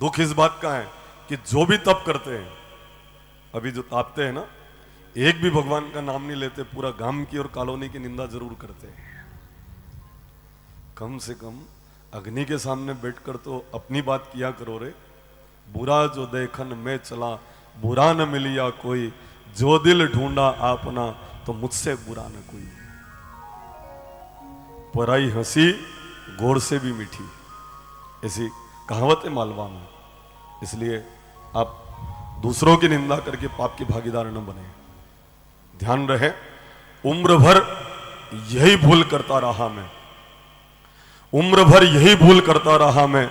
दुख इस बात का है कि जो भी तप करते हैं, अभी जो तापते हैं ना, एक भी भगवान का नाम नहीं लेते, पूरा गांव की और कॉलोनी की निंदा जरूर करते हैं। कम से कम अग्नि के सामने बैठकर तो अपनी बात किया करो रे। बुरा जो देखन में चला, बुरा न मिलिया कोई, जो दिल ढूंढा आपना, तो मुझसे बुरा न कोई। पराई हंसी गोर से भी मीठी, ऐसी कहावत है मालवा में। इसलिए आप दूसरों की निंदा करके पाप की भागीदार न बने। ध्यान रहे, उम्र भर यही भूल करता रहा मैं, उम्र भर यही भूल करता रहा मैं।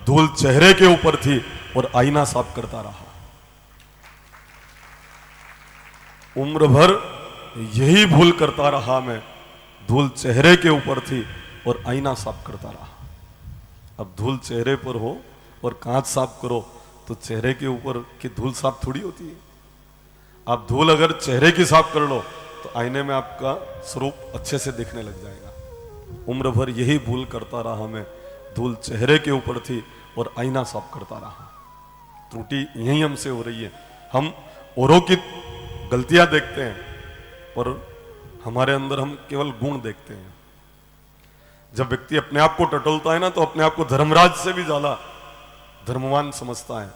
धूल चेहरे के ऊपर थी और आईना साफ करता रहा। उम्र भर यही भूल करता रहा मैं, धूल चेहरे के ऊपर थी और आईना साफ करता रहा। अब धूल चेहरे पर हो और कांच साफ करो तो चेहरे के ऊपर की धूल साफ थोड़ी होती है। आप धूल अगर चेहरे की साफ कर लो तो आईने में आपका स्वरूप अच्छे से दिखने लग जाएगा। उम्र भर यही भूल करता रहा मैं, धूल चेहरे के ऊपर थी और आईना साफ करता रहा। त्रुटि यही हमसे हो रही है। हम औरों की गलतियां देखते हैं और हमारे अंदर हम केवल गुण देखते हैं। जब व्यक्ति अपने आप को टटोलता है ना, तो अपने आप को धर्मराज से भी ज्यादा धर्मवान समझता है,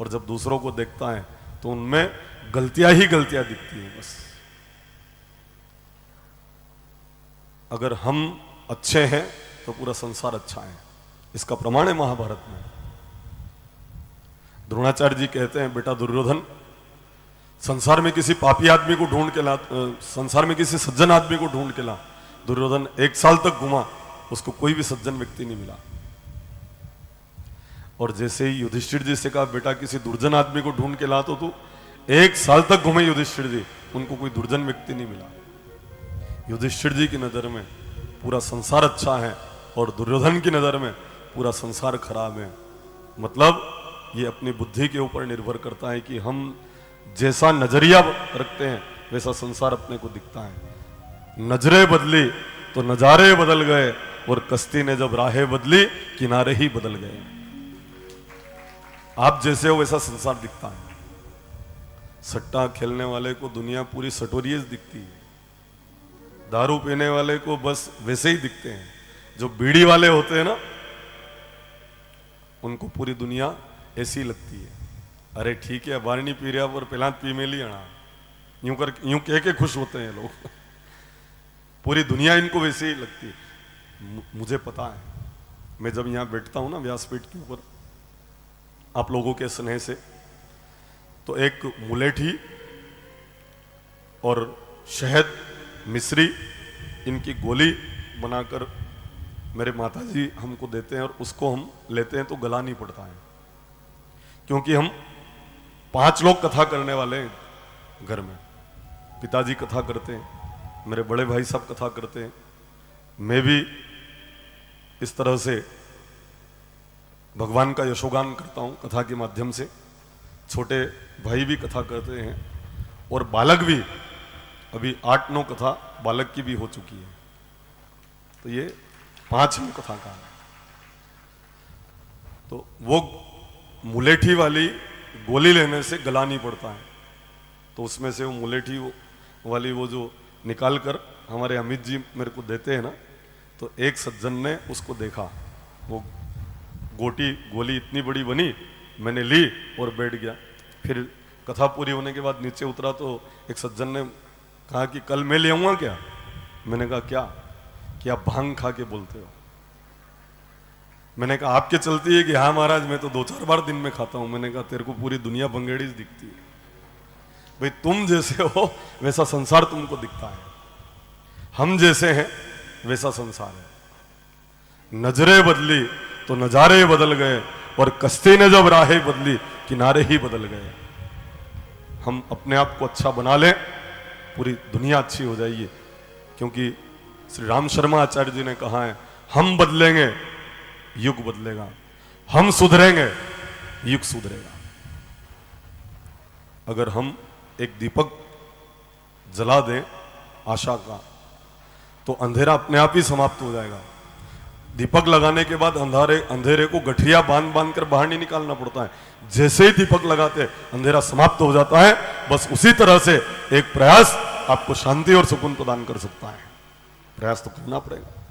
और जब दूसरों को देखता है तो उनमें गलतियां ही गलतियां दिखती हैं बस। अगर हम अच्छे हैं तो पूरा संसार अच्छा है, इसका प्रमाण है महाभारत में। द्रोणाचार्य जी कहते हैं, बेटा दुर्योधन, संसार में किसी पापी आदमी को ढूंढ के ला, संसार में किसी सज्जन आदमी को ढूंढ के ला। दुर्योधन 1 साल तक घुमा, उसको कोई भी सज्जन व्यक्ति नहीं मिला। और जैसे ही युधिष्ठिर जी से कहा, बेटा किसी दुर्जन आदमी को ढूंढ के ला, तो तू 1 साल तक घूमे युधिष्ठिर जी, उनको कोई दुर्जन व्यक्ति नहीं मिला। युधिष्ठिर जी की नजर में पूरा संसार अच्छा है और दुर्योधन की नजर में पूरा संसार खराब है। मतलब ये अपनी बुद्धि के ऊपर निर्भर करता है कि हम जैसा नजरिया रखते हैं वैसा संसार अपने को दिखता है। नजरें बदली तो नजारे बदल गए, और कश्ती ने जब राहें बदली किनारे ही बदल गए। आप जैसे हो वैसा संसार दिखता है। सट्टा खेलने वाले को दुनिया पूरी सटोरियस दिखती है, दारू पीने वाले को बस वैसे ही दिखते हैं। जो बीड़ी वाले होते हैं ना, उनको पूरी दुनिया ऐसी लगती है। अरे ठीक है, बारणी पी रहा पर पहला पी में ली आना, यूं कह के खुश होते हैं लोग। पूरी दुनिया इनको वैसे ही लगती है। मुझे पता है, मैं जब यहां बैठता हूं ना व्यासपीठ के ऊपर आप लोगों के स्नेह से, तो एक मुलेठी और शहद मिश्री इनकी गोली बनाकर मेरे माताजी हमको देते हैं, और उसको हम लेते हैं तो गला नहीं पड़ता है। क्योंकि हम 5 लोग कथा करने वाले हैं घर में। पिताजी कथा करते हैं, मेरे बड़े भाई सब कथा करते हैं, मैं भी इस तरह से भगवान का यशोगान करता हूं कथा के माध्यम से। छोटे भाई भी कथा करते हैं, और बालक भी, अभी 8-9 कथा बालक की भी हो चुकी है। तो ये 5 कथा का है। तो वो मुलेठी वाली गोली लेने से गला नहीं पड़ता है। तो उसमें से वो मुलेठी वाली वो जो निकाल कर हमारे अमित जी मेरे को देते हैं ना, तो एक सज्जन ने उसको देखा, वो गोली इतनी बड़ी बनी, मैंने ली और बैठ गया। फिर कथा पूरी होने के बाद नीचे उतरा तो एक सज्जन ने कहा कि कल मैं ले आऊंगा क्या? मैंने कहा क्या? कि आप भांग खा के बोलते हो। मैंने कहा आपके चलती है कि हाँ महाराज, मैं तो 2-4 बार दिन में खाता हूं। मैंने कहा तेरे को पूरी दुनिया बंगेड़ी दिखती है भाई, तुम जैसे हो वैसा संसार तुमको दिखता है, हम जैसे हैं वैसा संसार है। नजरें बदली तो नजारे बदल गए, और कश्ती ने जब राहें बदली किनारे ही बदल गए। हम अपने आप को अच्छा बना लें, पूरी दुनिया अच्छी हो जाएगी। क्योंकि श्री राम शर्मा आचार्य जी ने कहा है, हम बदलेंगे युग बदलेगा, हम सुधरेंगे युग सुधरेगा। अगर हम एक दीपक जला दें आशा का, तो अंधेरा अपने आप ही समाप्त हो जाएगा। दीपक लगाने के बाद अंधारे अंधेरे को गठरिया बांध बांध कर बाहर नहीं निकालना पड़ता है। जैसे ही दीपक लगाते हैं अंधेरा समाप्त हो जाता है। बस उसी तरह से एक प्रयास आपको शांति और सुकून प्रदान कर सकता है। प्रयास तो करना पड़ेगा।